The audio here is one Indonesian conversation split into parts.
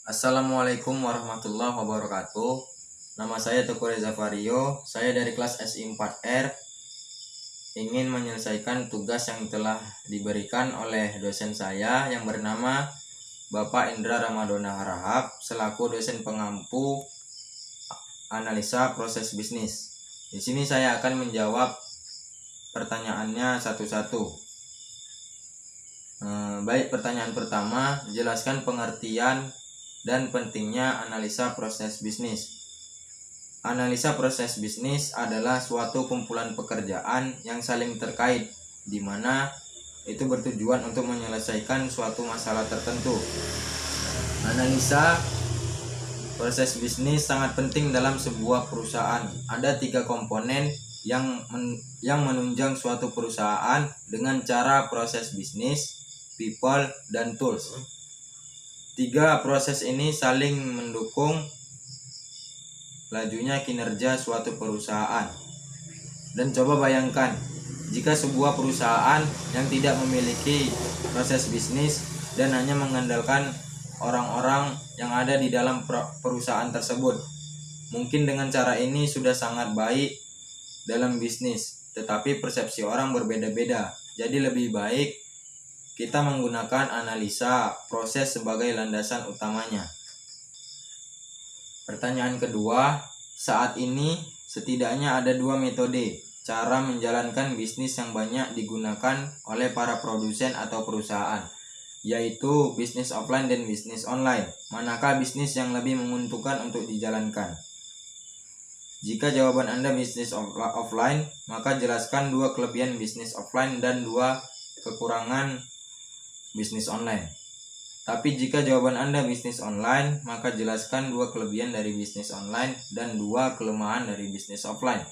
Assalamualaikum warahmatullahi wabarakatuh. Nama saya Teguh Reza Vario. Saya dari kelas SI 4R ingin menyelesaikan tugas yang telah diberikan oleh dosen saya yang bernama Bapak Indra Ramadona Harahap selaku dosen pengampu analisa proses bisnis. Di sini saya akan menjawab pertanyaannya satu-satu. Baik, pertanyaan pertama, jelaskan pengertian dan pentingnya analisa proses bisnis. Analisa proses bisnis adalah suatu kumpulan pekerjaan yang saling terkait, di mana itu bertujuan untuk menyelesaikan suatu masalah tertentu. Analisa proses bisnis sangat penting dalam sebuah perusahaan. Ada 3 komponen yang menunjang suatu perusahaan dengan cara proses bisnis, people, dan tools. 3 proses ini saling mendukung lajunya kinerja suatu perusahaan. Dan coba bayangkan, jika sebuah perusahaan yang tidak memiliki proses bisnis dan hanya mengandalkan orang-orang yang ada di dalam perusahaan tersebut. Mungkin dengan cara ini sudah sangat baik dalam bisnis, tetapi persepsi orang berbeda-beda. Jadi lebih baik kita menggunakan analisa proses sebagai landasan utamanya. Pertanyaan kedua, saat ini setidaknya ada 2 metode cara menjalankan bisnis yang banyak digunakan oleh para produsen atau perusahaan, yaitu bisnis offline dan bisnis online. Manakah bisnis yang lebih menguntungkan untuk dijalankan? Jika jawaban Anda bisnis offline, maka jelaskan 2 kelebihan bisnis offline dan 2 kekurangan bisnis online. Tapi jika jawaban Anda bisnis online, maka jelaskan 2 kelebihan dari bisnis online dan 2 kelemahan dari bisnis offline.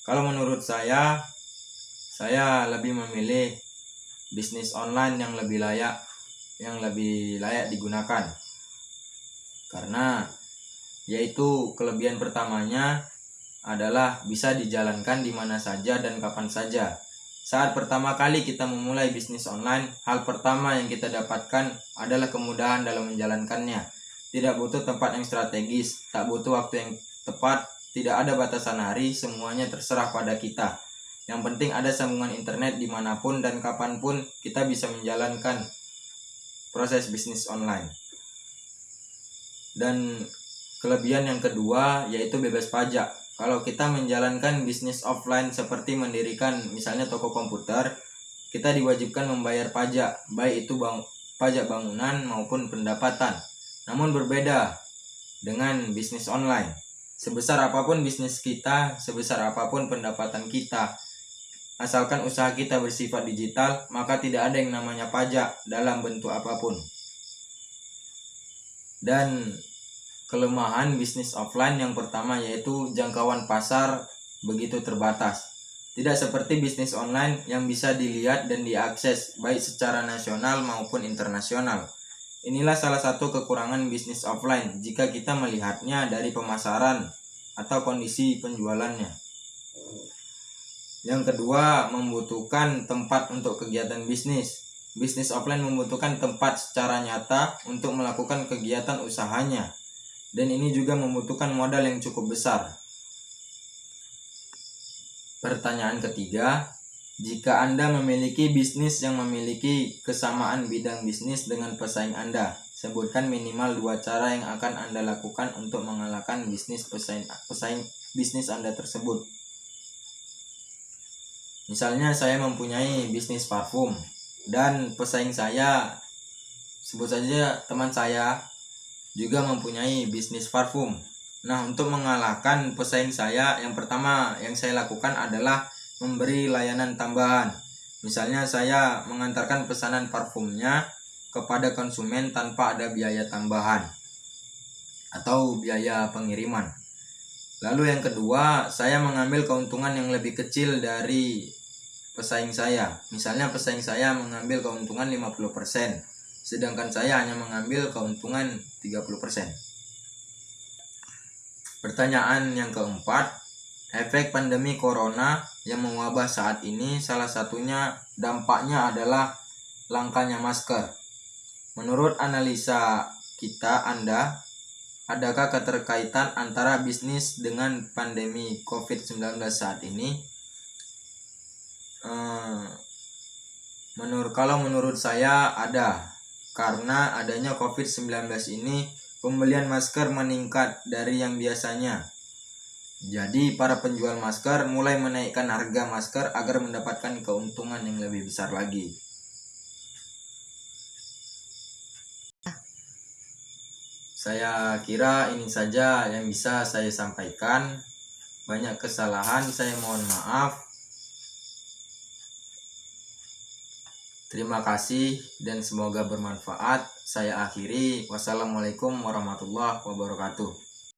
Kalau menurut saya lebih memilih bisnis online yang lebih layak digunakan. Karena yaitu kelebihan pertamanya adalah bisa dijalankan di mana saja dan kapan saja. Saat pertama kali kita memulai bisnis online, hal pertama yang kita dapatkan adalah kemudahan dalam menjalankannya. Tidak butuh tempat yang strategis, tak butuh waktu yang tepat, tidak ada batasan hari, semuanya terserah pada kita. Yang penting ada sambungan internet dimanapun dan kapanpun kita bisa menjalankan proses bisnis online. Dan kelebihan yang kedua yaitu bebas pajak. Kalau kita menjalankan bisnis offline seperti mendirikan misalnya toko komputer, kita diwajibkan membayar pajak, baik itu pajak bangunan maupun pendapatan. Namun berbeda dengan bisnis online. Sebesar apapun bisnis kita, sebesar apapun pendapatan kita, asalkan usaha kita bersifat digital, maka tidak ada yang namanya pajak dalam bentuk apapun. Dan kelemahan bisnis offline yang pertama yaitu jangkauan pasar begitu terbatas. Tidak seperti bisnis online yang bisa dilihat dan diakses baik secara nasional maupun internasional. Inilah salah satu kekurangan bisnis offline jika kita melihatnya dari pemasaran atau kondisi penjualannya. Yang kedua, membutuhkan tempat untuk kegiatan bisnis. Bisnis offline membutuhkan tempat secara nyata untuk melakukan kegiatan usahanya. Dan ini juga membutuhkan modal yang cukup besar. Pertanyaan ketiga, jika Anda memiliki bisnis yang memiliki kesamaan bidang bisnis dengan pesaing Anda, sebutkan minimal 2 cara yang akan Anda lakukan untuk mengalahkan bisnis pesaing bisnis Anda tersebut. Misalnya saya mempunyai bisnis parfum dan pesaing saya, sebut saja teman saya, juga mempunyai bisnis parfum. Nah, untuk mengalahkan pesaing saya, yang pertama yang saya lakukan adalah memberi layanan tambahan. Misalnya saya mengantarkan pesanan parfumnya kepada konsumen tanpa ada biaya tambahan atau biaya pengiriman. Lalu yang kedua, saya mengambil keuntungan yang lebih kecil dari pesaing saya. Misalnya pesaing saya mengambil keuntungan 50%. Sedangkan saya hanya mengambil keuntungan 30%. Pertanyaan yang keempat, efek pandemi corona yang mewabah saat ini salah satunya dampaknya adalah langkanya masker. Menurut analisa Anda, adakah keterkaitan antara bisnis dengan pandemi COVID-19 saat ini? Menurut saya ada, karena adanya COVID-19 ini pembelian masker meningkat dari yang biasanya. Jadi para penjual masker mulai menaikkan harga masker agar mendapatkan keuntungan yang lebih besar lagi. Saya kira ini saja yang bisa saya sampaikan. Banyak kesalahan, saya mohon maaf. Terima kasih dan semoga bermanfaat. Saya akhiri. Wassalamualaikum warahmatullahi wabarakatuh.